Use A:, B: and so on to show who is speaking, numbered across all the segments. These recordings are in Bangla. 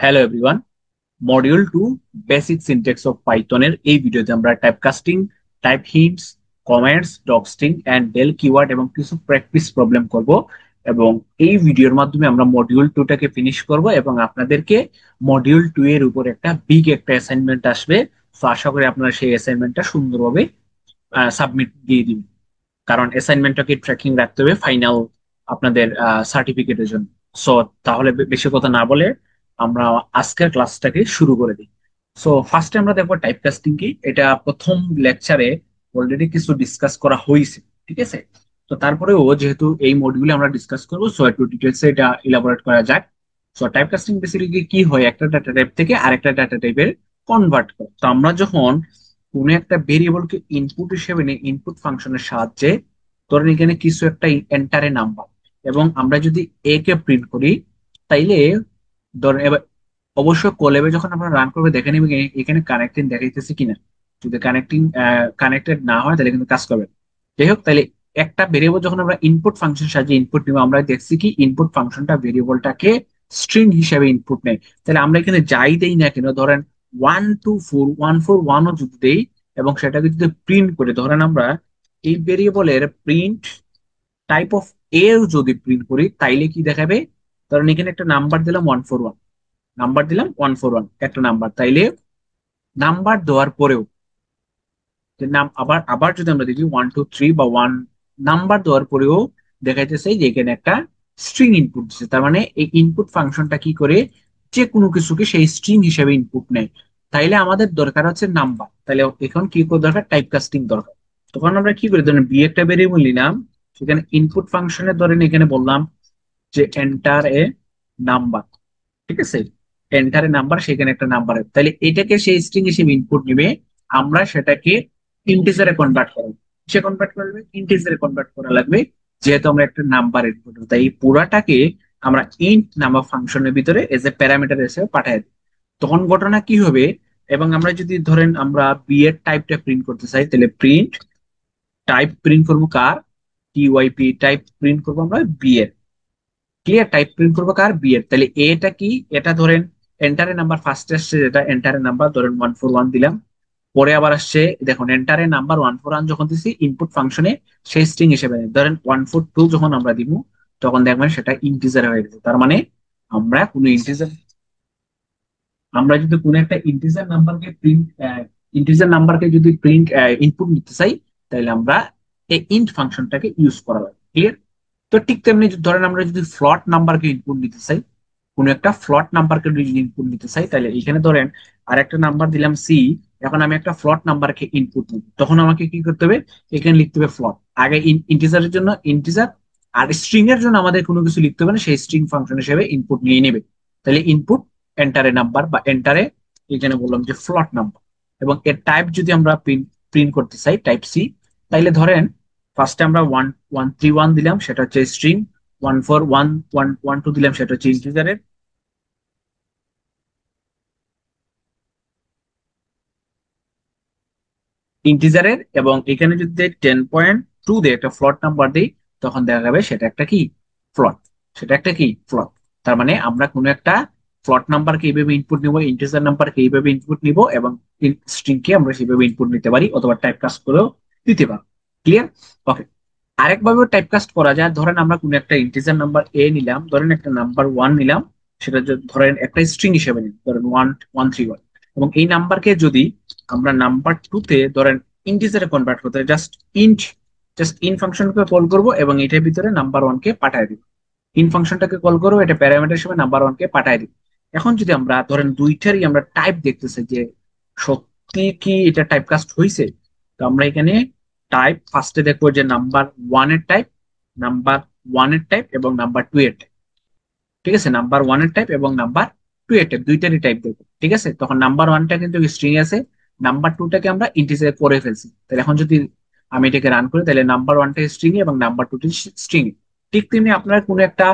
A: Hello everyone, module 2 basic syntax of পাইথনের এই ভিডিওতে আমরা typecasting, type hints, comments, docstring and del keyword এবং কিছু প্র্যাকটিস প্রবলেম করব। এবং এই ভিডিওর মাধ্যমে আমরা মডিউল 2 টাকে ফিনিশ করব এবং আপনাদেরকে মডিউল 2 এর উপর একটা বিগ একটা অ্যাসাইনমেন্ট আসবে। তো আশা করি আপনারা সেই অ্যাসাইনমেন্টটা সুন্দরভাবে সাবমিট দিয়ে দিবেন, কারণ অ্যাসাইনমেন্টটাকে ট্র্যাকিং রাখতে হবে ফাইনাল আপনাদের সার্টিফিকেটের জন্য। সো তাহলে বেশি কথা না বলে আমরা আজকের ক্লাসটাকে শুরু করে দিই। সো ফার্স্টে আমরা দেখবো টাইপ কাস্টিং কি। এটা প্রথম লেকচারে অলরেডি কিছু ডিসকাস করা হয়েছে, ঠিক আছে? তো তারপরেও যেহেতু এই মডিউলে আমরা ডিসকাস করবো, সো একটু ডিটেলসে এটা ইলাবোরেট করা যাক। সো টাইপ কাস্টিং বেসিক্যালি কি হয়, একটা ডাটা টাইপ থেকে আরেকটা ডাটা টাইপের কনভার্ট করে। তো আমরা যখন কোনো একটা ভেরিয়েবলকে ইনপুট হিসেবে নিই, ইনপুট ফাংশনের সাহায্যে, ধরেন এখানে কিছু একটা এন্টারে নাম্বার, এবং আমরা যদি এ কে প্রিন্ট করি, তাইলে ধরেন এবার অবশ্যই কোলেবে যখন আমরা রান করবে দেখে নিবে এখানে কানেক্টিং দেখাইতেছে কিনা। যদি কানেক্টিং কানেক্টেড না হয় তাহলে কিন্তু কাজ করবে না। যাই হোক, তাহলে একটা ভেরিয়েবল যখন আমরা ইনপুট ফাংশন সাহায্যে ইনপুট নিব, আমরা দেখছি কি ইনপুট ফাংশনটা ভেরিয়েবলটাকে স্ট্রিং হিসেবে ইনপুট নেয়। তাহলে আমরা এখানে যাই দেই না কেন, ধরেন 124 141ও যদি দেই এবং সেটাকে যদি প্রিন্ট করে, ধরেন আমরা এই ভেরিয়েবলের প্রিন্ট টাইপ অফ এ যদি প্রিন্ট করি, তাইলে কি দেখাবে? ধরেন এখানে একটা নাম্বার দিলাম 141, নাম্বার দিলাম 141 একটা নাম্বার, তাইলে নাম্বার দেওয়ার পরেও যে নাম আবার আবার যদি আমরা দেখি 123 বা 1 নাম্বার দেওয়ার পরেও দেখাইতেছে যে এখানে একটা স্ট্রিং ইনপুট দিচ্ছে। তার মানে এই ইনপুট ফাংশনটা কি করে, যে কোনো কিছুকে সেই স্ট্রিং হিসেবে ইনপুট নেয়। তাইলে আমাদের দরকার হচ্ছে নাম্বার, তাহলে এখন কি করে দরকার? টাইপ কাস্টিং দরকার। তখন আমরা কি করি, ধরেন বি একটা ভেরিয়েবল নিলাম, সেখানে ইনপুট ফাংশনে ধরেন এখানে বললাম যে এন্টার এ নাম্বার, ঠিক আছে? এন্টারে নাম্বার, সেখানে একটা নাম্বার, তাহলে এটাকে সেই স্ট্রিং হিসেবে ইনপুট নিবে। আমরা সেটাকে ইন্টিজারে কনভার্ট করব। সে কনভার্ট করবে, ইন্টিজারে কনভার্ট করা লাগবে, যেহেতু আমরা একটা নাম্বার ইনপুট, তাই এই পুরাটাকে আমরা ইন্ট নামক ফাংশনের ভিতরে এজ এ প্যারামিটার হিসেবে পাঠিয়ে দিই। তখন ঘটনা কি হবে, এবং আমরা যদি ধরেন আমরা বি এর টাইপটা প্রিন্ট করতে চাই, তাহলে প্রিন্ট টাইপ প্রিন্ট করবো কার? টিওয়াইপি টাইপ প্রিন্ট করবো আমরা বি এর। ক্লিয়ার? টাইপ প্রিন্ট করবো কার? বি এর। তাহলে এটা কি, এটা ধরেন এন্টারের নাম্বার ফার্স্ট আসছে, যেটা এন্টারের নাম্বার ধরেন 141 দিলাম। পরে আবার আসছে, দেখুন এন্টারের নাম্বার 141 যখন দিছি ইনপুট ফাংশনে, সেই স্ট্রিং হিসেবে নেয়। ধরেন 142 যখন আমরা দিব, তখন দেখবেন সেটা ইন্টিজার হয়ে গেছে। তার মানে আমরা কোনো ইন্টিজার, আমরা যদি কোনো একটা ইন্টিজার নাম্বারকে প্রিন্ট, ইন্টিজার নাম্বারকে যদি প্রিন্ট ইনপুট নিতে চাই, তাহলে আমরা এই ইন্ট ফাংশনটাকে ইউজ করা লাগে। ক্লিয়ার? তো ঠিক তেমনি ধরেন আমরা যদি ফ্লট নাম্বারকে ইনপুট নিতে চাই, কোনো একটা ফ্লট নাম্বারকে যদি ইনপুট নিতে চাই, তাহলে এখানে ধরেন আর একটা নাম্বার দিলাম সি। এখন আমি একটা ফ্লট নাম্বারকে ইনপুট নিব, তখন আমাকে কি করতে হবে? এখানে লিখতে হবে ফ্লট। আগে ইন্টিজারের জন্য ইন্টিজার, আর স্ট্রিং এর জন্য আমাদের কোনো কিছু লিখতে হবে না, সেই স্ট্রিং ফাংশন হিসেবে ইনপুট নিয়ে নেবে। তাহলে ইনপুট এন্টারে নাম্বার বা এন্টারে, এখানে বললাম যে ফ্লট নাম্বার। এবং এর টাইপ যদি আমরা প্রিন্ট করতে চাই টাইপ সি, তাইলে ধরেন ফার্স্টে আমরা 1131 দিলাম, সেটা হচ্ছে স্ট্রিং। 141 দিলাম, সেটা হচ্ছে ইন্টিজারের। ইন্টিজারের এবং এখানে যদি 10.2 দিয়ে একটা ফ্লট নাম্বার দিই, তখন দেখা যাবে সেটা একটা কি? ফ্লট। সেটা একটা কি? ফ্লট। তার মানে আমরা কোনো একটা ফ্লট নাম্বারকে এইভাবে ইনপুট নিব, ইন্টিজার নাম্বারকে এইভাবে ইনপুট নিব, এবং স্ট্রিং কে আমরা সেভাবে ইনপুট নিতে পারি, অথবা টাইপ কাস্ট করেও দিতে পারি। ক্লিয়ার? ওকে। আরেকভাবে টাইপ কাস্ট করা যায়, ধরেন আমরা কোনো একটা ইন্টিজার নাম্বার এ নিলাম, ধরেন একটা নাম্বার 1 নিলাম, সেটা ধরেন একটা স্ট্রিং হিসেবে নিলাম, ধরেন 1131, এবং এই নাম্বারকে যদি আমরা নাম্বার 2 তে ধরেন ইন্টিজারে কনভার্ট করতে, জাস্ট ইন ফাংশনকে কল করব এবং এটার ভিতরে নাম্বার 1 কে পাঠিয়ে দিব। ইন ফাংশনটাকে কল করবো, এটা প্যারামিটার হিসেবে নাম্বার 1 কে পাঠিয়ে দিব। এখন যদি আমরা ধরেন দুইটারই আমরা টাইপ দেখতেছি যে সত্যি কি এটা টাইপ কাস্ট হয়েছে, তো আমরা এখানে টাইপ ফার্স্টে দেখবো যে নাম্বার 1 এর টাইপ, নাম্বার 1 এর টাইপ এবং নাম্বার 2 এর টাইপ। ঠিক আছে? নাম্বার 1 এর টাইপ এবং নাম্বার 2 এর টাইপ দুইটারই টাইপ দেখবো। ঠিক আছে? তখন নাম্বার 1টা কিন্তু স্ট্রিং আছে, নাম্বার 2টাকে আমরা ইন্টিজারে করে ফেলছি। তাহলে এখন যদি আমি এটাকে রান করি, তাহলে নাম্বার 1টা স্ট্রিং এবং নাম্বার 2টি স্ট্রিং। ঠিক তেমনি আপনার কোনো একটা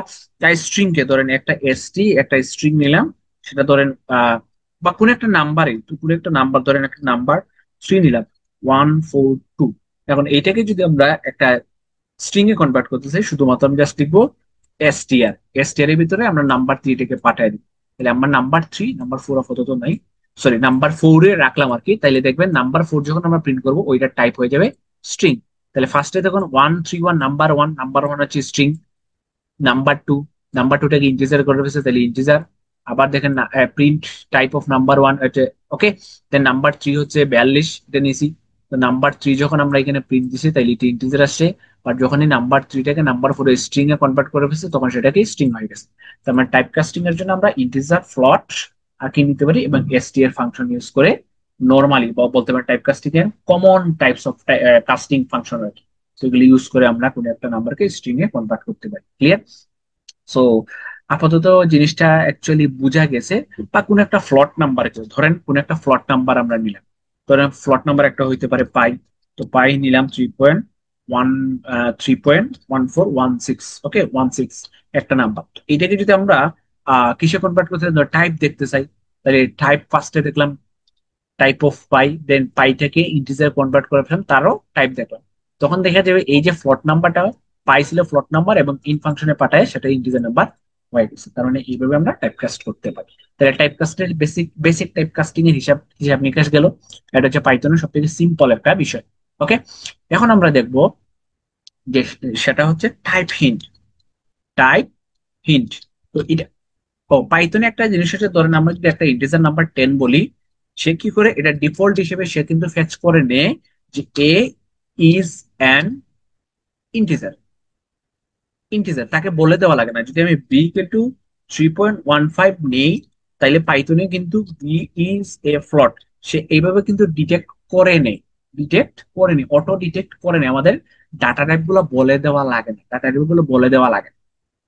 A: স্ট্রিং কে ধরেন একটা এসটি একটা স্ট্রিং নিলাম, সেটা ধরেন বা কোনো একটা নাম্বারে, কোনো একটা নাম্বার ধরেন একটা নাম্বার 3 নিলাম, 142। এখন এইটাকে যদি আমরা একটা স্ট্রিং এ কনভার্ট করতে চাই, শুধুমাত্র আমি জাস্ট লিখবো এসটিআর। এসটিআর এর ভিতরে আমরা নাম্বার 3টাকে পাঠিয়ে দিই। তাহলে আমার নাম্বার 3, নাম্বার 4 আপাতত নাই, সরি নাম্বার 4-এ রাখলাম আর কি। তাইলে দেখবেন নাম্বার 4 যখন আমরা প্রিন্ট করবো ওইটা টাইপ হয়ে যাবে স্ট্রিং। তাহলে ফার্স্টে দেখুন 131 নাম্বার 1 হচ্ছে স্ট্রিং। নাম্বার 2, নাম্বার 2টাকে ইন্টিজার করে ফেলছে, তাহলে ইন্টিজার। আবার দেখেন প্রিন্ট টাইপ অফ নাম্বার 1 এটা ওকে। দেন নাম্বার 3 হচ্ছে 42, এটা নিয়েছি। তো নাম্বার 3 যখন আমরা এখানে প্রিন্ট দিছি তাহলে এটা ইন্টিজার আসছে। আর যখনই নাম্বার 3টাকে নাম্বার 4 স্ট্রিং এ কনভার্ট করে ফেলছে তখন সেটাকে স্ট্রিং হয়ে গেছে। তার মানে টাইপ কাস্টিং এর জন্য আমরা ইন্টিজার, ফ্লোট আর কি নিতে পারি, এবং str ফাংশন ইউজ করে নর্মালি বলতে পারি টাইপ কাস্টিং এর common types of casting function আর কি। সেগুলো ইউজ করে আমরা কোনো একটা নাম্বারকে স্ট্রিং এ কনভার্ট করতে পারি। ক্লিয়ার? সো আপাতত জিনিসটা অ্যাকচুয়ালি বোঝা গেছে। বা কোন একটা ফ্লট নাম্বার, ধরেন কোন একটা ফ্লট নাম্বার আমরা নিলাম, ধরেন ফ্লট নাম্বার একটা হইতে পারে পাই। তো পাই নিলাম 3.1416, ওকে 16 একটা নাম্বার। এটাকে যদি আমরা কিসে কনভার্ট করতে চাই, টাইপ দেখতে চাই, তাহলে টাইপ ফার্স্টে দেখলাম টাইপ অফ পাই, দেন পাইটাকে ইন্টিজার কনভার্ট করে ফেলাম, তারও টাইপ দেখলাম। তখন দেখা যাবে এই যে ফ্লট নাম্বারটা পাই ছিল ফ্লট নাম্বার, এবং ইন ফাংশনে পাঠায় সেটা ইন্টিজার নাম্বার হয়ে গেছে। তার মানে এইভাবে আমরা টাইপ কাস্ট করতে পারি। তাহলে টাইপ কাস্টের বেসিক বেসিক টাইপ কাস্টিং এর হিসাব হিসাব নিকাশ গেল। এটা হচ্ছে পাইথনের সব থেকে সিম্পল একটা বিষয়। ওকে, এখন আমরা দেখবো যে সেটা হচ্ছে টাইপ হিন্ট। টাইপ হিন্ট, তো এটা পাইথনে একটা জিনিস হচ্ছে, ধরেন আমরা যদি একটা ইন্টিজার নাম্বার 10 বলি, সে কি করে এটা ডিফল্ট হিসেবে সে কিন্তু ফেচ করে নেয় যে এ ইজ অ্যান ইন্টিজার। ইন্টিজার তাকে বলে দেওয়া লাগে না। যদি আমি বি ইকুয়াল টু 3.15 নেই, তাইলে পাইথনে কিন্তু বি ইজ এ ফ্লট সে এইভাবে কিন্তু ডিটেক্ট করে নেই। ডিটেক্ট করে নি, অটো ডিটেক্ট করে নেই। আমাদের ডাটা টাইপ গুলো বলে দেওয়া লাগে না, ডাটা টাইপ গুলো বলে দেওয়া লাগে না।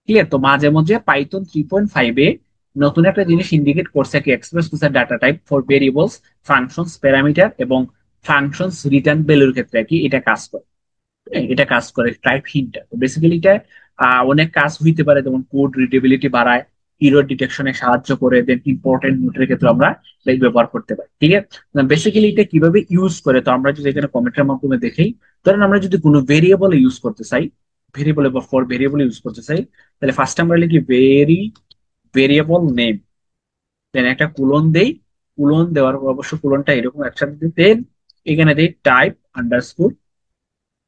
A: ক্লিয়ার? তো মাঝে মধ্যে পাইথন 3.5-এ নতুন একটা জিনিস ইন্ডিকেট করছে কি, express to data type for variables, functions, parameter এবং ফাংশনস রিটার্ন ভ্যালুর ক্ষেত্রে কি এটা কাজ করে। হ্যাঁ, এটা কাজ করে টাইপ হিন্টটা। তো বেসিক্যালি এটা অনেক কাজ হইতে পারে, যেমন কোড রিডেবিলিটি বাড়ায়, ইরর ডিটেকশনে সাহায্য করে, দেন ইম্পর্টেন্ট নোটের ক্ষেত্রে আমরা লাইক ব্যবহার করতে পারি। ঠিক আছে? বেসিক্যালি এটা কিভাবে ইউজ করে, তো আমরা যদি এখানে কমেন্টের মাধ্যমে দেখেই, ধরেন আমরা যদি কোনো ভেরিয়েবল ইউজ করতে চাই, ভেরিয়েবল বা ফর ভেরিয়েবল ইউজ করতে চাই, তাহলে ফার্স্ট আমরা লিখি ভেরিয়েবল নেম, দেন একটা কুলন দেই। কুলন দেওয়ার পর অবশ্য কুলনটা এরকম একসাথে দেন, এখানে দেই টাইপ আন্ডারস্কোর,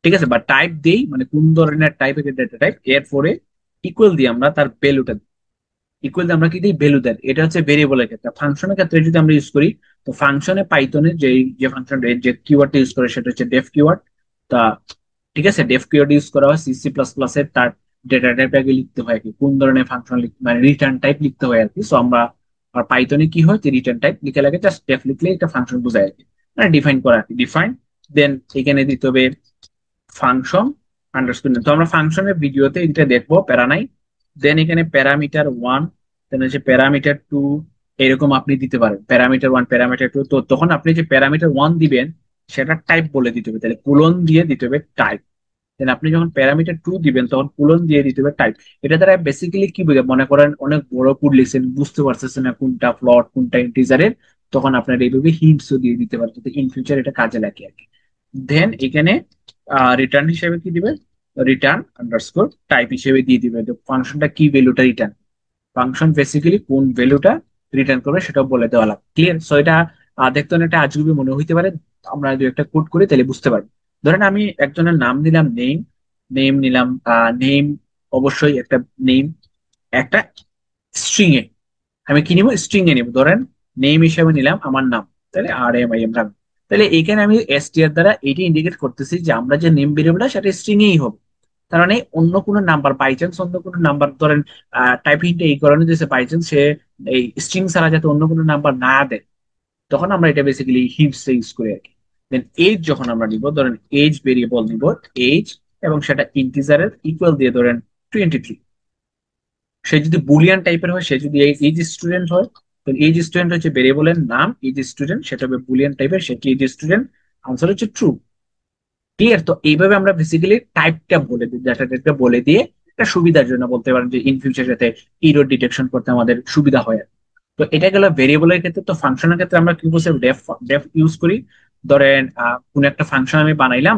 A: ঠিক আছে, বা টাইপ দেই মানে কোন ধরনের টাইপ, ডেটা টাইপ। এরপরে ইকুয়াল দিয়ে আমরা তার ভ্যালুটা, ইকুয়াল দিয়ে আমরা কি দিই, ভ্যালু দেন। এটা হচ্ছে ভেরিয়েবলের ক্ষেত্রে। ফাংশনের ক্ষেত্রে যদি আমরা ইউজ করি, তো ফাংশনে পাইথনে যে যে ফাংশন যে কিওয়ার্ডটা ইউজ করে সেটা হচ্ছে ডেফ কিওয়ার্ড। তা ঠিক আছে, ডেফ কিওয়ার্ড ইউজ করা হয় সি++ এর। তার ডেটা টাইপ আগে লিখতে হয় কি, কোন ধরনের ফাংশন মানে রিটার্ন টাইপ লিখতে হয় আর কি। সো আমরা আর পাইথনে কি হয় যে রিটার্ন টাইপ লিখে লাগে, জাস্ট ডেফ লিখলে একটা ফাংশন বোঝায় আর কি, মানে ডিফাইন করা আর কি, ডিফাইন। দেন এখানে দিতে হবে ফাংশন আন্ডারস্কোর। তো আমরা ফাংশনের ভিডিওতে এটা দেখবো, প্যারা নাই। দেন এখানে প্যারামিটার 1, দেন হচ্ছে প্যারামিটার 2, এরকম আপনি দিতে পারেন প্যারামিটার 1, প্যারামিটার 2। তো তখন আপনি যে প্যারামিটার 1 দিবেন সেটা টাইপ বলে দিতে হবে, তাহলে কুলন দিয়ে দিতে হবে টাইপ। দেন আপনি যখন প্যারামিটার 2 দিবেন তখন কুলন দিয়ে দিতে হবে টাইপ। এটা দ্বারা বেসিক্যালি কি বুঝে, মনে করেন অনেক বড় কোড লিখছেন, বুঝতে পারতেছেন না কোনটা ফ্লট কোনটা ইন্টিজারের, তখন আপনার এইভাবে হিন্টসও দিয়ে দিতে পারেন, যাতে ইন ফিউচার এটা কাজে লাগে আর কি। দেন এখানে রিটার্ন হিসেবে কি দিবে, রিটার্ন আন্ডারস্কোর টাইপ হিসেবে দিয়ে দিবে যে ফাংশনটা কি ভ্যালুটা রিটার্ন, ফাংশন বেসিক্যালি কোন ভ্যালুটা রিটার্ন করবে সেটাও বলে দেওয়া লাগবে। ক্লিয়ার? সো এটা দেখতে অনেকটা আজগুবি মনে হইতে পারে, আমরা যদি একটা কোড করি তাহলে বুঝতে পারবো। ধরেন আমি একজনের নাম দিলাম নেম, নেম নিলাম, নেম অবশ্যই একটা নেম, একটা স্ট্রিং এ আমি কি নিব, স্ট্রিং এ নিব। ধরেন নেম হিসেবে নিলাম আমার নাম, তাহলে RMIM রাখবো। তাহলে এখানে আমি str দ্বারা এটি ইন্ডিকেট করতেছি যে আমরা যে নেম ভেরিয়েবলটা সেটা স্ট্রিং এই হবে। তার মানে অন্য কোনো নাম্বার, বাই চান্স অন্য কোনো নাম্বার, ধরেন টাইপিংটা এই কারণে দিয়েছে বাই চান্স সে এই স্ট্রিং ছাড়া যাতে অন্য কোনো নাম্বার না দেয়, তখন আমরা এটা বেসিক্যালি হিপস ইউজ করি আর কি। দেন এজ যখন আমরা নিব, ধরেন এজ ভেরিয়েবল নিব, এজ, এবং সেটা ইন্টিজারের ইকুয়াল দিয়ে ধরেন 23। সে যদি বুলিয়ান টাইপের হয়, সে যদি এজ স্টুডেন্ট হয়, তো এজ স্টুডেন্ট হচ্ছে ভেরিয়েবলের নাম, এজ স্টুডেন্ট সেটা হবে বুলিয়ান টাইপের, সেটি এজ স্টুডেন্ট, আনসার হচ্ছে ট্রু। ক্লিয়ার? তো এইভাবে আমরা বেসিক্যালি টাইপটা বলে দিই, ডাটা টাইপটা বলে দিয়ে একটা সুবিধার জন্য বলতে পারেন যে ইন ফিউচার যাতে ইরর ডিটেকশন করতে আমাদের সুবিধা হয়। তো এটা গেল ভেরিয়েবলের ক্ষেত্রে। তো ফাংশনের ক্ষেত্রে আমরা কি বলছি, ডেফ ডেফ ইউজ করি। ধরেন কোন একটা ফাংশন আমি বানাইলাম,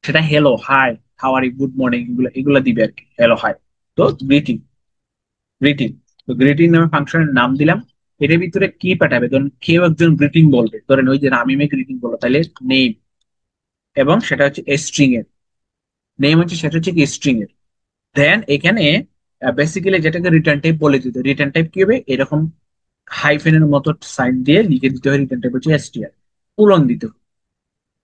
A: সেটা hello hi how are you good morning এগুলো এগুলো দিবে আর কি, হ্যালো হাই। তো গ্রিটিং, গ্রিটিং। তো গ্রিটিং নামে ফাংশনের নাম দিলাম। এটার ভিতরে কি পাঠাবে, ধরুন কেউ একজন গ্রিটিং বলবে, ধরেন ওই যে রামিমে গ্রিটিং বললো, তাহলে নেম, এবং সেটা হচ্ছে স্ট্রিং এর নেম হচ্ছে, সেটা হচ্ছে কি স্ট্রিং এর। দেন এখানে বেসিক্যালি যেটাকে রিটার্ন টাইপ বলে দিতে, রিটার্ন টাইপ কি হবে, এরকম হাইফেনের মতো সাইন দিয়ে লিখে দিতে হয়, রিটার্ন টাইপ হচ্ছে এসটিআর, কোলন দিতে হবে।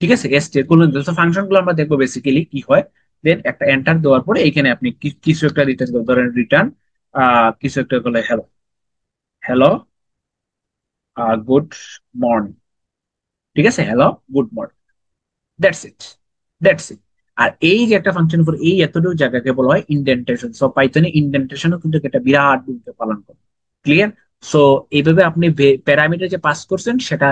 A: ঠিক আছে, এসটিআর কোলন দিতে, তো ফাংশন গুলো আমরা দেখবো বেসিক্যালি কি হয়। দেন একটা এন্টার দেওয়ার পরে এখানে আপনি কিছু একটা রিটার্ন করবেন, ধরেন রিটার্ন কিছু একটা করলে হ্যালো, হ্যালো গুড মর্নিং। ঠিক আছে, hello good morning, that's it, that's it. আর এই যে একটা ফাংশন উপর এই এতটুকু জায়গাকে বলা হয় ইন্ডেন্টেশন। সো পাইথনে ইন্ডেন্টেশনও কিন্তু একটা বিরাট ভূমিকা পালন করে। ক্লিয়ার? সো এইভাবে আপনি প্যারামিটার যে পাস করছেন সেটা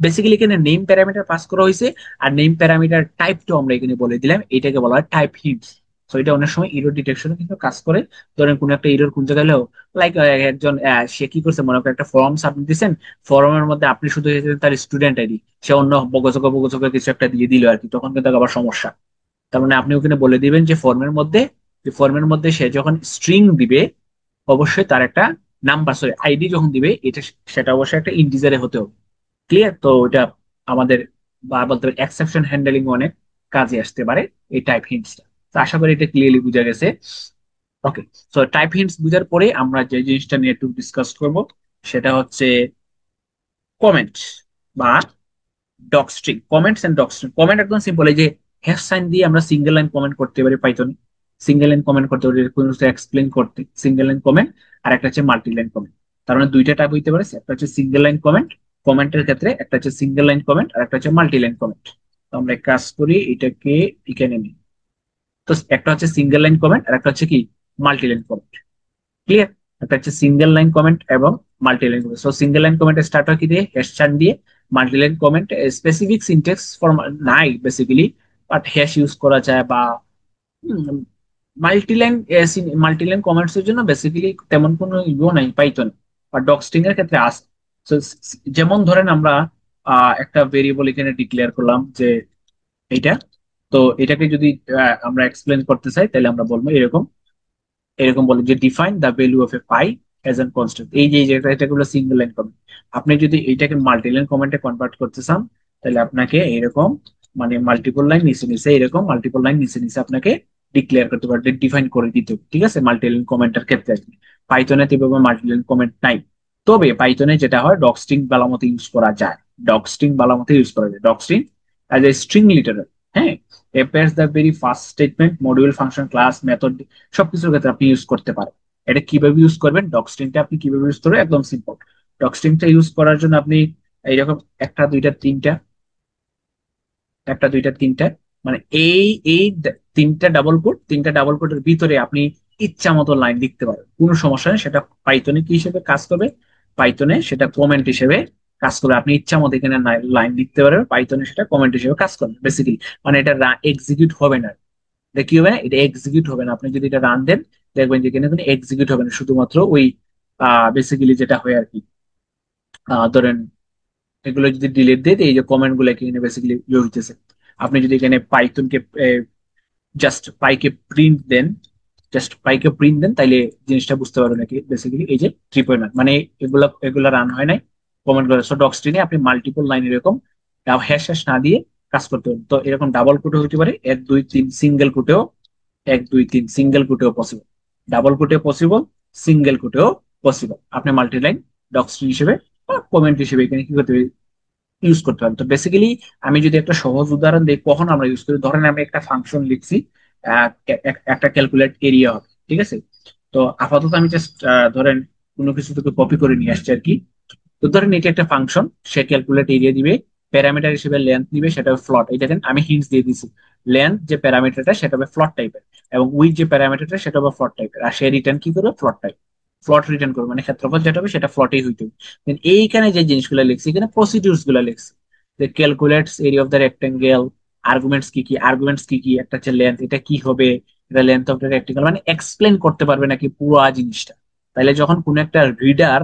A: বেসিক্যালি এখানে নেম প্যারামিটার পাস করা হয়েছে, আর নেম প্যারামিটার টাইপটাও আমরা এখানে বলে দিলাম, এটাকে বলা হয় টাইপ হিন্টস। সো এটা অনেক সময় ইরর ডিটেকশনে কিন্তু কাজ করে। ধরেন কোন একটা ইরর কোন জায়গায় হলো, লাইক একজন সে কি করছে, মনে করেন একটা ফর্ম সাবমিট দিচ্ছেন, ফর্মের মধ্যে আপনি শুধু তার স্টুডেন্ট আইডি, সে অন্য বগচক বগচক কিছু একটা দিয়ে দিল আর কি, তখন কিন্তু আবার সমস্যা। তার মানে আপনি ওখানে বলে দিবেন যে ফর্মের মধ্যে সে যখন স্ট্রিং দিবে, অবশ্যই তার একটা নাম্বার, সরি আইডি যখন দিবে, এটা সেটা অবশ্যই একটা ইন্টিজারে হতে হবে। ক্লিয়ার? তো এটা আমাদের বা বলতে পারি এক্সেপশন হ্যান্ডলিং অনেক কাজে আসতে পারে এই টাইপ হিন্টসটা। তো আশা করি এটা ক্লিয়ারলি বুঝা গেছে। ওকে, সো টাইপ হিন্টস বুঝার পরে আমরা যে জিনিসটা নিয়ে একটু ডিসকাস করব, সেটা হচ্ছে কমেন্ট বা doc string. Comments and doc string. Comment একদম সিম্পল, এই যে হ্যাশ সাইন দিয়ে আমরা সিঙ্গেল লাইন কমেন্ট করতে পারি পাইথনে। সিঙ্গেল লাইন কমেন্ট করতে পারি, কোনো কিছু এক্সপ্লেন করতে সিঙ্গেল লাইন কমেন্ট, আর একটা হচ্ছে মাল্টি লাইন কমেন্ট। তার মানে দুইটা টাইপ হইতে পারে, একটা হচ্ছে সিঙ্গেল লাইন কমেন্ট, কমেন্টের ক্ষেত্রে একটা হচ্ছে সিঙ্গেল লাইন কমেন্ট, আর একটা হচ্ছে মাল্টি লাইন কমেন্ট। তো আমরা এক কাজ করি, এটাকে এখানে নিই। তো একটা হচ্ছে সিঙ্গেল লাইন কমেন্ট, আর একটা হচ্ছে কি মাল্টি লাইন কমেন্ট। ক্লিয়ার? একটা হচ্ছে সিঙ্গেল লাইন কমেন্ট এবং multi line comment. So single line comment start হয় কি দিয়ে, হ্যাশ চার্ট দিয়ে। Multi line comment specific syntax for নাই বেসিক্যালি, বাট হ্যাশ ইউজ করা যায়, বা মাল্টিলাইন মাল্টিলাইন কমেন্টস এর জন্য বেসিক্যালি তেমন কোনো ইও নাই পাইথন, বা ডকস্ট্রিং এর ক্ষেত্রে আছে। So, যেমন ধরেন আমরা একটা ভেরিয়েবল এখানে ডিক্লেয়ার করলাম যে এইটা, তো এটাকে যদি আমরা এক্সপ্লেন করতে চাই, তাহলে আমরা বলবো এরকম, এরকম বলে যে define the value of A pi age N constant. এই যে এটাকে বলে সিঙ্গেল লাইন কমেন্ট। আপনি যদি এইটাকে মাল্টি লাইন কমেন্টে কনভার্ট করতে চান, তাহলে আপনাকে এরকম, মানে মাল্টিপল লাইন নিচে নিচে, এরকম মাল্টিপল লাইন নিচে নিচে আপনাকে ডিক্লেয়ার করতে পারবে, ডিফাইন করে দিতে হবে। ঠিক আছে, মাল্টি লাইন কমেন্টের ক্ষেত্রে আর কি। পাইথনে এভাবে মাল্টি লাইন কমেন্ট নাই। তবে পাইথনে যেটা হয়, ডকস্ট্রিং বালামতে ইউজ করা যায়। ডকস্ট্রিং বালামতে ইউজ করা যায়, ডকস্ট্রিং অ্যাজ এ স্ট্রিং লিটারার। হ্যাঁ, appears the very first statement, module, function, class, method, সবকিছুর ক্ষেত্রে আপনি ইউজ করতে পারেন। এটা কিভাবে ইউজ করবেন, ডকস্ট্রিংটা আপনি কিভাবে ইউজ করবেন, একদম সিম্পল। ডকস্ট্রিংটা ইউজ করার জন্য আপনি এইরকম একটা দুইটা তিনটা, একটা দুইটা তিনটা, মানে এই এই তিনটা ডাবল কোটের ভিতরে আপনি ইচ্ছা মতো লাইন লিখতে পারেন, কোনো সমস্যা নেই। সেটা পাইথনে কি হিসেবে কাজ করবে, পাইথনে সেটা কমেন্ট হিসেবে কাজ করবে। আপনি ইচ্ছা মতো এখানে লাইন লিখতে পারবেন, পাইথনে সেটা কমেন্ট হিসেবে কাজ করবে বেসিক্যালি। মানে এটা এক্সিকিউট হবে না, এটা কি হবে না, এটা এক্সিকিউট হবে না। আপনি যদি এটা রান দেন, দেখবেন যে এখানে কোনো এক্সিকিউট হবে না, শুধুমাত্র ওই বেসিক্যালি যেটা হয় আর কি, ধরেন এগুলো যদি ডিলিট দিয়ে দিই, এই যে কমেন্ট গুলো এখানে বেসিক্যালি ইয়ে হইতেছে। আপনি যদি এখানে পাইথনকে জাস্ট পাইকে প্রিন্ট দেন তাইলে জিনিসটা বুঝতে পারবেন নাকি, বেসিক্যালি এই যে 3.1, মানে এগুলা রান হয় নাই কমেন্ট করে। সো ডকস্ট্রিনে আপনি মাল্টিপল লাইন এরকম হ্যাশ হ্যাশ না দিয়ে কাজ করতে পারেন। তো এরকম ডাবল কোটে হতে পারে, 1 2 3 সিঙ্গেল কোটেও, 1 2 3 সিঙ্গেল কোটেও পসিবল, ডাবল কোটেও পসিবল, সিঙ্গেল কোটেও পসিবল। আপনি মাল্টি লাইন ডকস্ট্রিং হিসেবে বা কমেন্ট হিসেবে এখানে কি করতে ইউজ করতে পারেন। তো বেসিক্যালি আমি যদি একটা সহজ উদাহরণ দিই কখন আমরা ইউজ করি, ধরেন আমি একটা ফাংশন লিখছি, একটা ক্যালকুলেট এরিয়া হবে। ঠিক আছে, তো আপাতত আমি জাস্ট ধরেন কোনো কিছু থেকে কপি করে নিয়ে আসছি আর কি। তো ধরেন এটা একটা ফাংশন, সে ক্যালকুলেট এরিয়া দিবে, প্যারামিটার হিসেবে লেন্থ দিবে, সেটা ফ্লট। এই দেখেন আমি হিন্টস দিয়ে দিছি, লেন্থ যে প্যারামিটারটা সেটা হবে ফ্লট টাইপের, এবং উইথ যে প্যারামিটারটা সেটা হবে ফ্লট টাইপের, আর সে রিটার্ন কি করবে, ফ্লট টাইপ, ফ্লট রিটার্ন করবে, মানে ক্ষেত্রফল যেটা হবে সেটা ফ্লটেই হইতে হবে। Then এইখানে যে জিনিসগুলো লিখছি, এখানে প্রসিডিউরস গুলো লিখছি, যে calculates area of the rectangle, arguments কি কি, একটা হচ্ছে লেন্থ, এটা কি হবে, এটা লেন্থ অফ দ্য রেক্টেঙ্গেল, মানে এক্সপ্লেন করতে পারবে নাকি পুরো জিনিসটা। তাইলে যখন কোন একটা রিডার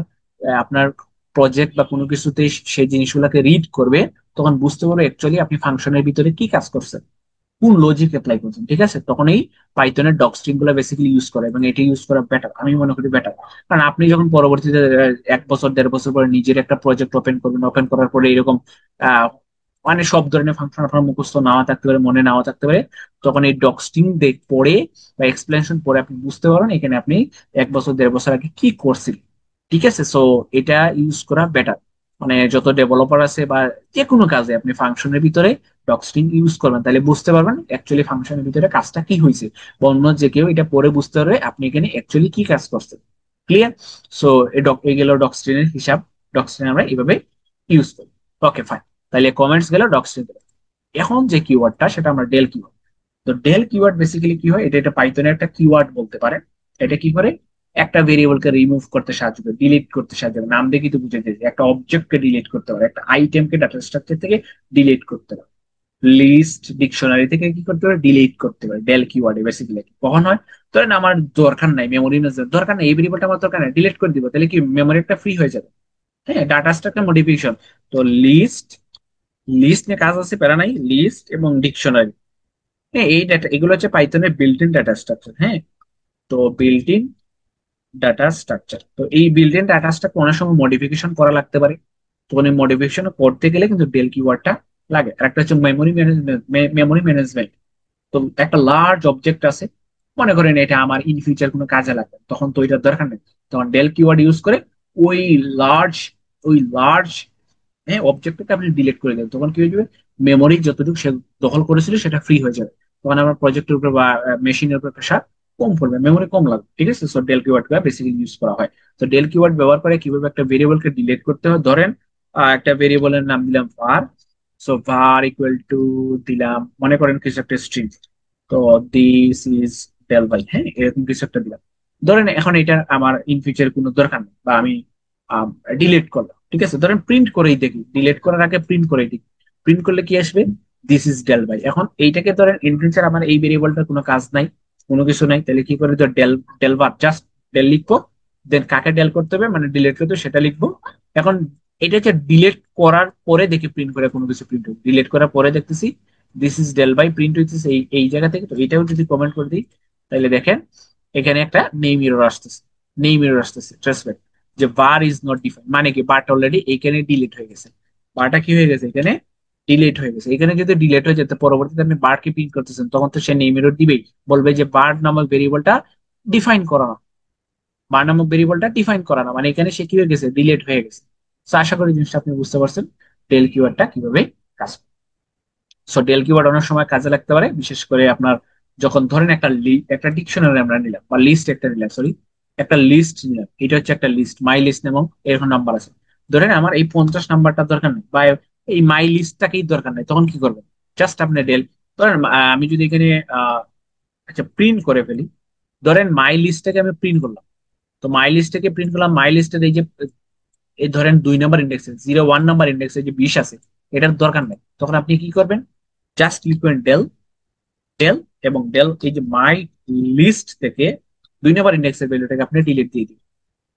A: আপনার প্রজেক্ট বা কোনো কিছুতে সেই জিনিসগুলোকে রিড করবে, তখন বুঝতে পারবে অ্যাকচুয়ালি আপনি ফাংশনের ভিতরে কি কাজ করছেন। কোন লজিক অ্যাপ্লাই করছেন, ঠিক আছে, তখন এই পাইথনের ডক স্ট্রিং গুলো বেসিক্যালি ইউজ করে, এবং এটা ইউজ করা বেটার, আমি মনে করি বেটার। কারণ আপনি যখন পরবর্তীতে 1 বছর 1.5 বছর পরে নিজের একটা প্রজেক্ট ওপেন করবেন, ওপেন করার পরে এরকম আহ মানে সব ধরনের ফাংশন আপনার মুখস্থ নাও থাকতে পারে, মনে নাও থাকতে পারে, তখন এই ডক স্ট্রিং পড়ে বা এক্সপ্লেনেশন পড়ে আপনি বুঝতে পারেন এখানে আপনি 1 বছর 1.5 বছর আগে কি করছিলেন। ঠিক আছে, সো এটা ইউজ করা বেটার। মানে যত ডেভেলপার আছে বা যে কোনো কাজে আপনি ফাংশনের ভিতরে ডকস্ট্রিং ইউজ করবেন, তাহলে বুঝতে পারবেন অ্যাকচুয়ালি ফাংশনের ভিতরে কাজটা কি হয়েছে, বা অন্য যে কেউ এটা পরে বুঝতে পারবে আপনি এখানে অ্যাকচুয়ালি কি কাজ করছেন। ক্লিয়ার? সো এই গেল ডকস্ট্রিংয়ের হিসাব। ডকস্ট্রিং আমরা এইভাবে ইউজ করি। ওকে ফাইন, তাহলে কমেন্টস গেল, ডকস্ট্রিং গেল। এখন যে কিওয়ার্ডটা সেটা আমরা ডেল কিওয়ার্ড। তো ডেল কিওয়ার্ড বেসিক্যালি কি হয়, এটা পাইথনের একটা কিওয়ার্ড বলতে পারে। এটা কি করে, একটা ভেরিয়েবলকে রিমুভ করতে সাহায্য করে, ডিলিট করতে সাহায্য করে, নাম দেখি তো বুঝে দিয়েছে, একটা অবজেক্টকে ডিলিট করতে পারে, একটা আইটেমকে ডাটা স্ট্রাকচার থেকে ডিলিট করতে পারে, লিস্ট ডিকশনারি থেকে কি করতে পারে, ডিলিট করতে পারে। ডেল কিওয়ার্ডে বেসিক্যালি কখন হয়, ধরেন আমার দরকার নাই, মেমোরি দরকার নাই, এই ভেরিয়েবলটা আমার দরকার নাই, ডিলিট করে দিব, তাহলে কি মেমোরি একটা ফ্রি হয়ে যাবে। হ্যাঁ, ডাটা স্ট্রাকচার মডিফিকেশন। তো লিস্ট, লিস্ট নিয়ে কাজ আছে, প্যারা নাই, লিস্ট এবং ডিকশনারি। হ্যাঁ, এই ডাটা এগুলো হচ্ছে পাইথনের বিল্ট ইন ডাটা স্ট্রাকচার। হ্যাঁ, তো বিল্ট ইন ডাটা স্ট্রাকচার, তো এই বিল্ট ইন ডাটা স্ট্রাকচার অনেক সময় মডিফিকেশন করা লাগতে পারে। তো এই মডিফিকেশন করতে গেলে কিন্তু ডেল কিওয়ার্ডটা লাগে। আর একটা হচ্ছে মেমোরি ম্যানেজমেন্ট। মেমোরি ম্যানেজমেন্ট, তো একটা লার্জ অবজেক্ট আছে, মনে করেন এটা আমার ইন ফিউচার কোনো কাজে লাগবে, তখন তো এটার দরকার নেই, তখন ডেল কিওয়ার্ড ইউজ করে ওই লার্জ, ওই লার্জ, হ্যাঁ, অবজেক্টটাকে আপনি ডিলিট করে দেবেন, তখন কি হয়ে যাবে, মেমোরি যতটুকু সে দখল করেছিল সেটা ফ্রি হয়ে যাবে। তখন আমার প্রজেক্টের উপর বা মেশিনের উপর প্রেশার কম পড়বে, মেমোরি কম লাগবে। ঠিক আছে, so del keyword basically use করা হয়। তো ডেল কিওয়ার্ড ব্যবহার করে কিভাবে একটা ভেরিয়েবলকে ডিলিট করতে হয়, ধরেন একটা ভেরিয়েবলের নাম দিলাম var, so var equal to দিলাম, মনে করেন কিছু একটা স্ট্রিং, তো দিস ইজ ডেল বাই, হ্যাঁ, এরকম কিছু একটা দিলাম। ধরেন এখন এটা আমার ইন ফিউচার কোনো দরকার নেই, বা আমি ডিলিট করলাম। ঠিক আছে, ধরেন প্রিন্ট করেই দেখি, ডিলিট করার আগে প্রিন্ট করেই দেখি, প্রিন্ট করলে কি আসবে, দিস ইজ ডেল বাই। এখন এইটাকে ধরেন ইন ফিউচার আমার এই ভেরিয়েবলটার কোনো কাজ নাই, কোনো কিছু নাই, তাহলে কি করে, ডেল, ডেল বার, জাস্ট ডেল লিখবো, দেন কাকে ডেল করতে হবে মানে ডিলিট করতে হবে সেটা লিখবো। এখন এটা হচ্ছে ডিলিট করার পরে দেখি প্রিন্ট করে কোনো কিছু প্রিন্ট হবে, ডিলিট করার পরে দেখতেছি this is del by print হইতেছে এই এই জায়গা থেকে। তো এটাও যদি কমেন্ট করে দিই, তাহলে দেখেন এখানে একটা নেম এরর আসতেছে, নেম এরর আসতেছে, ট্রান্সলেট, যে বার ইজ নট ডিফাইন, মানে কি বারটা অলরেডি এইখানে ডিলিট হয়ে গেছে, বারটা কি হয়ে গেছে এখানে ডিলিট হয়ে গেছে। এখানে যদি ডিলিট হয়ে যেতে পরবর্তীতে আপনি বারকে প্রিন্ট করতেছেন, তখন তো সে নেম এরর দিবেই, বলবে যে বার নামক ভেরিয়েবলটা ডিফাইন করা না, বার নামক ভেরিয়েবলটা ডিফাইন করা না, মানে এখানে সে কি হয়ে গেছে, ডিলিট হয়ে গেছে। তো আশা করি জিনিসটা আপনি বুঝতে পারছেন ডেল কিওয়ার্ডটা কিভাবে কাজ করে। সো ডেল কিওয়ার্ড অনেক সময় কাজে লাগতে পারে, বিশেষ করে আপনার যখন ধরেন একটা ডিকশনারি আমরা নিলাম, বা লিস্ট একটা নিলাম, সরি, একটা লিস্ট নিলাম, এটা হচ্ছে একটা লিস্ট, মাই লিস্ট এবং এরকম নাম্বার আছে। ধরেন আমার এই 50 নাম্বারটা দরকার নেই, বা এই মাই লিস্টটাকেই দরকার নেই, তখন কি করবেন, জাস্ট আপনি ডেল, ধরেন আমি যদি এখানে আচ্ছা প্রিন্ট করে ফেলি, ধরেন মাই লিস্টটাকে আমি প্রিন্ট করলাম, তো মাই লিস্টটাকে প্রিন্ট করলাম, মাই লিস্টের এই যে এই ধরেন 2 নাম্বার ইন্ডেক্সে 01 নাম্বার ইন্ডেক্সে যে 20 আছে, এটার দরকার নেই, তখন আপনি কি করবেন, জাস্ট লিখবেন ডেল, ডেল, এবং ডেল এই যে মাই লিস্ট থেকে 2 নাম্বার ইন্ডেক্সের ভ্যালুটাকে আপনি ডিলিট দিয়ে দিন,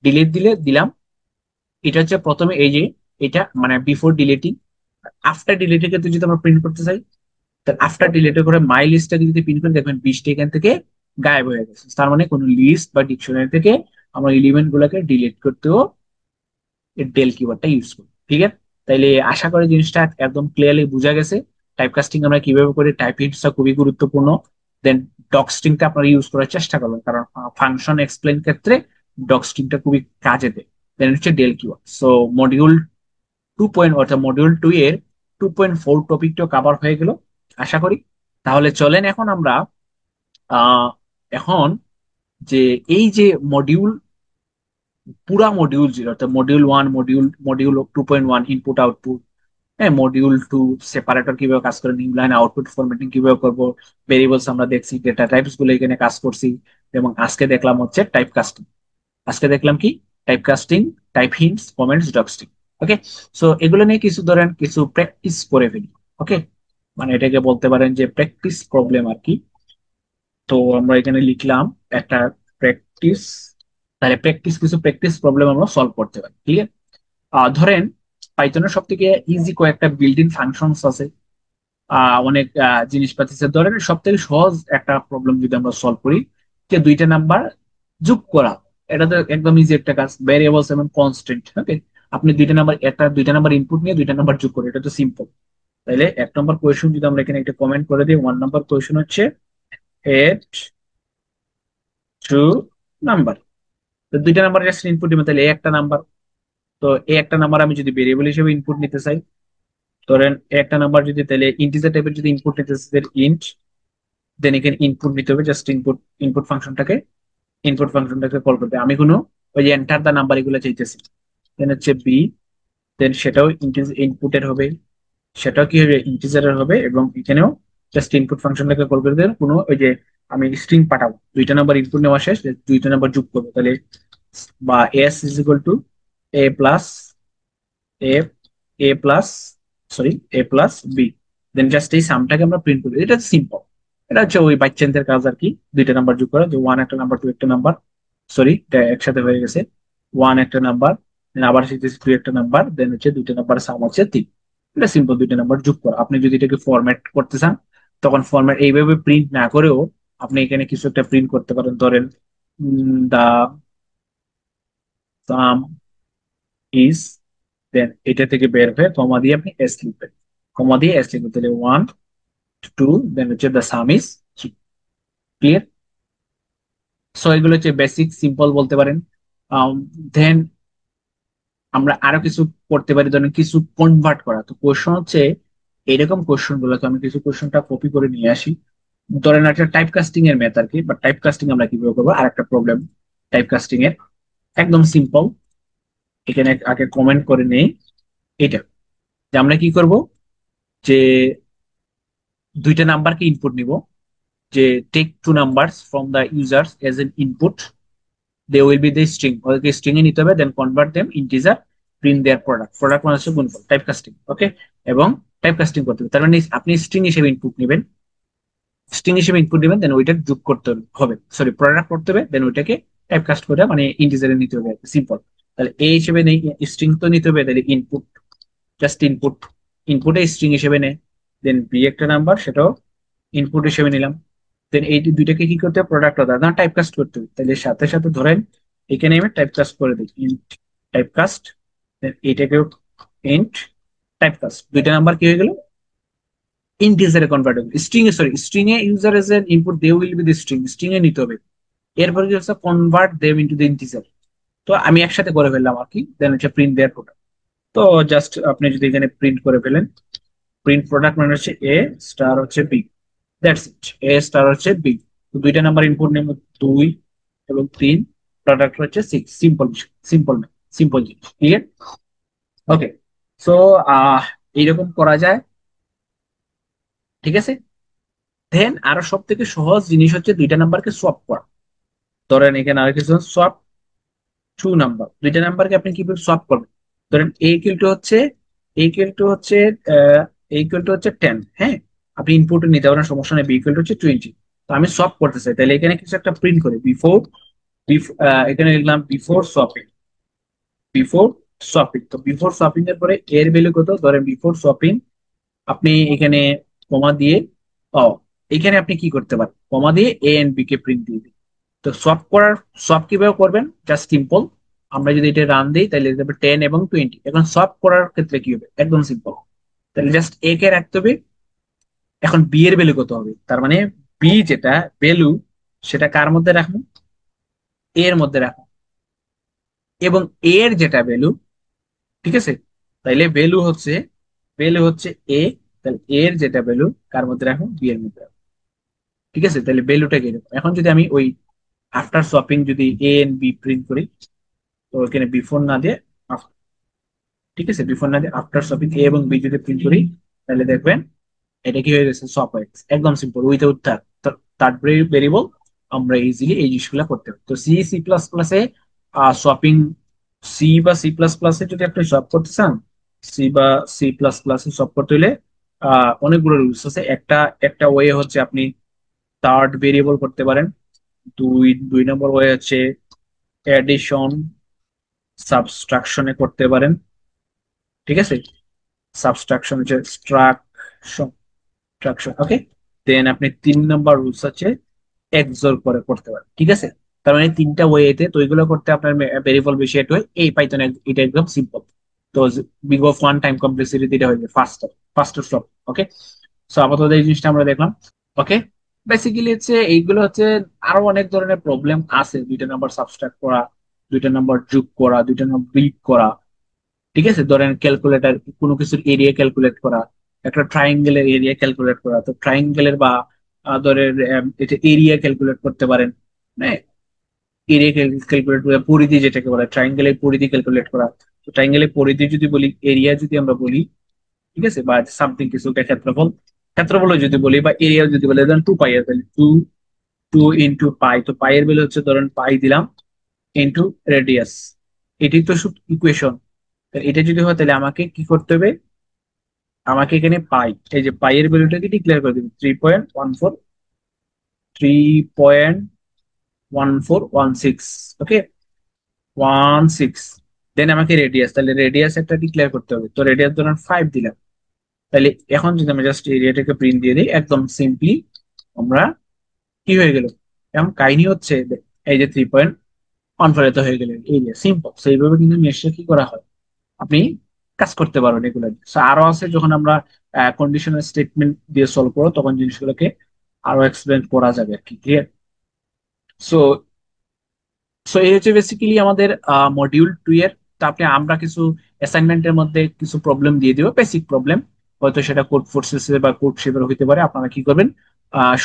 A: ডিলিট দিলে দিলাম। এটা হচ্ছে প্রথমে এই যে এটা মানে বিফোর ডিলিটিং, আফটার ডিলিটের ক্ষেত্রে যদি আমরা প্রিন্ট করতে চাই, তাহলে আফটার ডিলিটের করে মাই লিস্টটাকে যদি প্রিন্ট করে দেখবেন 20টা এখান থেকে গায়েব হয়ে গেছে, তার মানে কোনো লিস্ট বা ডিকশনারি থেকে আমরা এলিমেন্ট গুলোকে ডিলিট করতেও ডেল কিওয়ার্ডটা ইউজ করি। ঠিক আছে, তাইলে আশা করি জিনিসটা একদম ক্লিয়ারলি বোঝা গেছে, টাইপ কাস্টিং আমরা কিভাবে করি, টাইপ হিটসটা খুবই গুরুত্বপূর্ণ। দেন ডক স্ট্রিংটা আপনারা ইউজ করার চেষ্টা করবেন, কারণ ফাংশন এক্সপ্লেন ক্ষেত্রে ডক স্ট্রিংটা খুবই কাজে দেয়। দেন হচ্ছে ডেল কিওয়ার্ড। সো মডিউল 2 অর্থাৎ মডিউল 2 এর 2.4 টপিকটা কভার হয়ে গেল আশা করি। তাহলে চলেন এখন আমরা আহ এখন যে এই যে মডিউল, পুরা মডিউল 0 অর্থাৎ মডিউল 1, মডিউল 2.1 ইনপুট আউটপুট, হ্যাঁ, মডিউল 2 সেপারেটর কিভাবে কাজ করে, নিউ লাইন আউটপুট ফরম্যাটিং কিভাবে করবো, ভেরিয়েবলস আমরা দেখছি, ডেটা টাইপস গুলো এখানে কাজ করছি, এবং আজকে দেখলাম হচ্ছে টাইপ কাস্টিং। আজকে দেখলাম কি, type casting, type hints, comments, docstring. Okay, so এগুলো নিয়ে কিছু ধরেন কিছু প্র্যাকটিস করে ফেলি। ওকে, মানে এটাকে বলতে পারেন যে প্র্যাকটিস প্রবলেম আর কি। তো আমরা এখানে লিখলাম একটা প্র্যাকটিস, তাহলে কিছু প্র্যাকটিস প্রবলেম আমরা সলভ করতে পারি। ঠিক আছে, ধরেন পাইথনের সব থেকে ইজি কয়েকটা বিল্ট ইন ফাংশনস আছে, অনেক জিনিসপাতি আছে। ধরেন সব থেকে সহজ একটা প্রবলেম যদি আমরা সলভ করি, যে দুইটা নাম্বার যোগ করা, এটা তো একদম ইজি একটা কাজ, ভ্যারিয়েবলস এবং কনস্ট্যান্ট। ওকে, আপনি দুইটা নাম্বার ইনপুট নিয়ে দুইটা নাম্বার যোগ করে, এটা তো সিম্পল। তাইলে 1 নম্বর কোয়েশ্চন যদি আমরা এখানে একটা কমেন্ট করে দিই, 1 নম্বর কোয়েশ্চন হচ্ছে এড টু নাম্বার। তো দুইটা নাম্বার জাস্ট ইনপুট দিবেন, তাহলে একটা নাম্বার। তো এই একটা নাম্বার আমি যদি ভেরিয়েবল হিসেবে ইনপুট নিতে চাই, ধরেন একটা নাম্বার যদি, তাহলে ইন্টিজার টাইপের যদি ইনপুট নিতে চাই, ইন্ট, দেন এখানে ইনপুট নিতে হবে, জাস্ট ইনপুট, ইনপুট ফাংশনটাকে কল করতে আমি কোনো ওই যে এন্টার দা নাম্বার এগুলো চাইতেছি। দেন হচ্ছে বি, দেন সেটাও ইনপুটের হবে, সেটাও কি হবে, ইন্টিজারের হবে। এবং এখানেও জাস্ট ইনপুট ফাংশনটাকে কল করে দেন, কোনো ওই যে আমি স্ট্রিং পাঠাবো, দুইটা নাম্বার ইনপুট নেওয়া শেষ, দুইটা নাম্বার যোগ করবো, তাহলে বা s is equal to a plus a a plus sorry a plus b. Then just এই সামটাকে আমরা প্রিন্ট করি, এটা সিম্পল। এটা হচ্ছে ওই বাইচান্সের কাজ আর কি, দুইটা নাম্বার যোগ করা, যে ওয়ান একটা নাম্বার, টু একটা নাম্বার, সরি এটা একসাথে হয়ে গেছে, ওয়ান একটা নাম্বার, দেন আবার শিখতেছি টু একটা নাম্বার, দেন হচ্ছে দুইটা নাম্বার সাম হচ্ছে তিন। এটা সিম্পল, দুইটা নাম্বার যোগ করা। আপনি যদি এটাকে ফরম্যাট করতে চান, তখন ফরম্যাট এইভাবে প্রিন্ট না করেও আপনি এখানে কিছু একটা প্রিন্ট করতে পারেন। ধরেন দা সাম ইজ, দেন এটা থেকে বের হয়ে কমা দিয়ে আপনি এস লিখবেন, কমা দিয়ে এস লিখবেন, তাহলে ওয়ান টু, দেন হচ্ছে the some is clear. So এগুলো হচ্ছে বেসিক সিম্পল বলতে পারেন। দেন আমরা আরো কিছু করতে পারি, ধরেন কিছু কনভার্ট করা। তো কোশ্চেন হচ্ছে এরকম কোশ্চেন গুলো, তো আমি কিছু কোশ্চেনটা কপি করে নিয়ে আসি। ধরেন একটা টাইপ কাস্টিং এর মেথড আর কি, বা টাইপ কাস্টিং আমরা কিভাবে করবো, আর একটা প্রবলেম টাইপ কাস্টিং এর, একদম সিম্পল। এখানে আগে কমেন্ট করে নেই এটা, যে আমরা কি করব, যে দুইটা নাম্বারকে ইনপুট নিব, যে take two numbers from the users as an input, they will be the string, ওদেরকে স্ট্রিং এ নিতে হবে, then convert them integer, print their product, product মানে হচ্ছে গুণফল, টাইপ কাস্টিং। ওকে, এবং টাইপ কাস্টিং করতে হবে, তার মানে আপনি স্ট্রিং হিসেবে ইনপুট নেবেন, স্ট্রিং হিসেবে ইনপুট দিবেন, দেন ওইটা যোগ করতে হবে, সরি প্রোডাক্ট করতে হবে, দেন ওইটাকে টাইপ কাস্ট করে মানে ইন্টিজারে নিতে হবে, সিম্পল। তাহলে এই হিসেবে নেই, স্ট্রিং তো নিতে হবে, তাহলে ইনপুট, জাস্ট ইনপুট, ইনপুটে স্ট্রিং হিসেবে নেয়। দেন বি একটা নাম্বার, সেটাও ইনপুট হিসেবে নিলাম। দেন এই দুইটাকে কি করতে হবে, প্রোডাক্ট আলাদা টাইপ কাস্ট করতে হবে, তাহলে সাথে সাথে ধরেন এখানে আমি টাইপ কাস্ট করে দিই, ইন্ট টাইপ কাস্ট, দেন এটাকেও ইন্ট টাইপ কাস্ট, দুইটা নাম্বার কি হয়ে গেল, ইন্টিজারে কনভার্ট হবে, স্ট্রিং এ, সরি স্ট্রিং এ user as an input they will be the string, string এ নিতে হবে। এরপরে কি হচ্ছে, convert them into the integer. তো আমি একসাথে করে ফেললাম আর কি, দেন হচ্ছে প্রিন্ট দেয়ার প্রোডাক্ট। তো জাস্ট আপনি যদি এখানে প্রিন্ট করে ফেলেন, প্রিন্ট প্রোডাক্ট মানে হচ্ছে এ স্টার হচ্ছে b, that's it, a star হচ্ছে বি। তো দুইটা নাম্বার ইনপুট নেব, দুই এবং তিন, প্রোডাক্ট হচ্ছে সিক্স, সিম্পল, সিম্পল, সিম্পল জিনিস, ক্লিয়ার। ওকে, সো এইরকম করা যায়, ঠিক আছে। দেন আরো সব থেকে সহজ জিনিস হচ্ছে দুইটা নাম্বারকে সোয়াপ করা। ধরেন এখানে আর কিছু সোয়াপ টু নাম্বার, দুইটা নাম্বারকে আপনি কিভাবে সোয়াপ করবেন। ধরেন এ ইকুয়াল টু হচ্ছে টেন, হ্যাঁ, আপনি ইনপুট নিতে পারেন, সমস্যা নেই, বি ইকুয়াল টু হচ্ছে 20। তো আমি সোয়াপ করতে চাই, তাহলে এখানে কিছু একটা প্রিন্ট করি, বিফোর, এখানে লিখলাম বিফোর সোয়াপিং, বিফোর সোয়াপিং। তো বিফোর সোয়াপিং এর পরে এর ভ্যালু কত, ধরেন বিফোর সোয়াপিং আপনি এখানে কমা দিয়ে, ও এখানে আপনি কি করতে পারেন, কমা দিয়ে এ এন্ড বি কে প্রিন্ট দিয়ে দিন। তো সোয়াপ কিভাবে করবেন, জাস্ট সিম্পল, আমরা যদি এটা রান দিই তাহলে 10 এবং 20। এখন সোয়াপ করার ক্ষেত্রে কি হবে, একদম সিম্পল, তাহলে জাস্ট এ কে রাখতে হবে, এখন বি এর ভ্যালু কত হবে, তার মানে বি যেটা ভ্যালু, সেটা কার মধ্যে রাখবো, এর মধ্যে রাখবো, এবং এর যেটা ভ্যালু, ঠিক আছে, তাইলে ভ্যালু হচ্ছে এ, তাহলে এর যেটা ভ্যালু কার মধ্যে রাখবো, বি এর মধ্যে রাখবো, ঠিক আছে। তাহলে ভ্যালুটা কিরকম, এখন যদি আমি ওই আফটার শপিং যদি এ এন্ড বি প্রিন্ট করি, তো এখানে বিফোর না দিয়ে ঠিক আছে, বিফোর না দিয়ে আফটার শপিং এ এবং বি যদি প্রিন্ট করি, তাহলে দেখবেন এটা কি হয়ে গেছে, সপ হয়ে গেছে, একদম সিম্পল, উইথাউট থার্ড ভেরিয়েবল। আমরা ইজিলি এই জিনিসগুলো করতে পারি। তো সি সি প্লাস প্লাসে শপিং, সি বা সি প্লাস প্লাসে যদি আপনি সব করতে চান, সি বা সি প্লাস প্লাসে সব করতে হলে অনেকগুলো রুলস আছে। একটা একটা ওয়ে হচ্ছে আপনি থার্ড ভেরিয়েবল করতে পারেন, দুই দুই নম্বর ওয়ে হচ্ছে এডিশন সাবট্রাকশনে করতে পারেন, ঠিক আছে, সাবট্রাকশন হচ্ছে স্ট্রাকশন, সাবট্রাকশন। ওকে, দেন আপনি 3 নম্বর রুলস হচ্ছে এক্সর করে করতে পারেন, ঠিক আছে। তার মানে তিনটা ওয়েতে তো এগুলো করতে আপনার ভেরিয়েবল বেশি এড হয়, এই পাইথন এটা একদম সিম্পল। তো big of one time complexity এটা হয়ে যায় ফাস্টার, ফাস্টার সব। ওকে, সো আপাতত এই জিনিসটা আমরা দেখলাম। ওকে, বেসিক্যালি হচ্ছে এইগুলো হচ্ছে, আরো অনেক ধরনের প্রবলেম আছে, 2টা নাম্বার সাবট্রাক্ট করা, 2টা নাম্বার যোগ করা, 2টা নাম্বার বিট করা, ঠিক আছে। ধরেন ক্যালকুলেটর, কোনো কিছুর এরিয়া ক্যালকুলেট করা, একটা ট্রাইঙ্গেলের এরিয়া ক্যালকুলেট করা, তো ট্রাইঙ্গেলের বা ধরেন এটা এরিয়া ক্যালকুলেট করতে পারেন, হ্যাঁ। এরিয়া ক্যালকুলেট করা, পরিধি যেটাকে বলে ট্রাইঙ্গেলের পরিধি ক্যালকুলেট করা। তো ট্রাইঙ্গেলের পরিধি যদি বলি, এরিয়া যদি আমরা বলি, ঠিক আছে, বা সামথিং কিছু একটা ক্ষেত্রফল, ক্ষেত্রফল যদি বলি বা এরিয়া যদি বলি, ধরেন 2 পাই এর ভ্যালু, 2 2 ইন্টু পাই, তো পাই এর ভ্যালু হচ্ছে ধরেন পাই দিলাম ইন্টু রেডিয়াস, এটি তো শুধু ইকুয়েশন। এটা যদি হয় তাহলে আমাকে কি করতে হবে, আমাকে এখানে পাই, এই যে পাই এর ভ্যালুটাকে ডিক্লেয়ার করে দিবি 3.14 ওকে, 16। দেন আমাকে রেডিয়াস, তাহলে রেডিয়াস একটা ডিক্লেয়ার করতে হবে, তো রেডিয়াস ধরেন 5 দিলাম। তাহলে এখন যদি আমি জাস্ট এরিয়াটাকে প্রিন্ট দিয়ে দিই, একদম সিম্পলি আমরা কি হয়ে গেল, এখন কাহিনী হচ্ছে এই যে 3.14 তো হয়ে গেল এরিয়া, সিম্পল। সেইভাবে কিন্তু মেশে কি করা হয়, আপনি কাজ করতে পারবেন এগুলো দিয়ে। So, আরো আছে, যখন আমরা কন্ডিশনাল স্টেটমেন্ট দিয়ে সলভ করো তখন জিনিসগুলোকে আরো এক্সপ্লেন করা যাবে আর কি, ক্লিয়ার। সো সো এই হচ্ছে বেসিক্যালি আমাদের মডিউল 2 এর। তা আপনি, আমরা কিছু অ্যাসাইনমেন্টের মধ্যে কিছু প্রবলেম দিয়ে দিব, বেসিক প্রবলেম, হয়তো সেটা কোড ফোর্সেস বা কোড শেপের হতে পারে। আপনারা কি করবেন,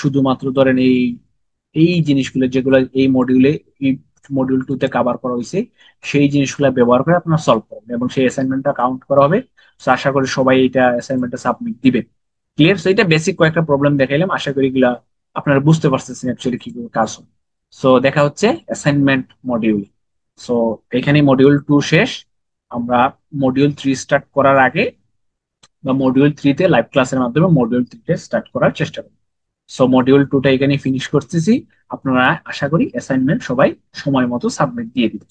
A: শুধুমাত্র ধরেন এই এই জিনিসগুলো যেগুলো এই মডিউলে, এই মডিউল 2 তে কভার করা হয়েছে, সেই জিনিসগুলো ব্যবহার করে আপনারা সলভ করবেন এবং সেই অ্যাসাইনমেন্টটা কাউন্ট করা হবে। তো আশা করি সবাই এটা অ্যাসাইনমেন্টটা সাবমিট দিবে, ক্লিয়ার। সো এটা বেসিক কয়েকটা প্রবলেম দেখাইলাম, আশা করি এগুলা আপনারা বুঝতে পারতেছেন অ্যাকচুয়ালি কিভাবে কাজ হয়। সো দেখা হচ্ছে অ্যাসাইনমেন্ট মডিউল। সো এখানে মডিউল 2 শেষ। আমরা মডিউল 3 স্টার্ট করার আগে বা মডিউল 3 তে লাইভ ক্লাসের মাধ্যমে মডিউল 3 তে স্টার্ট করার চেষ্টা করব। সো মডিউল 2টা এখানে ফিনিশ করতেছি। আপনারা আশা করি অ্যাসাইনমেন্ট সবাই সময় মতো সাবমিট দিয়ে দিবেন।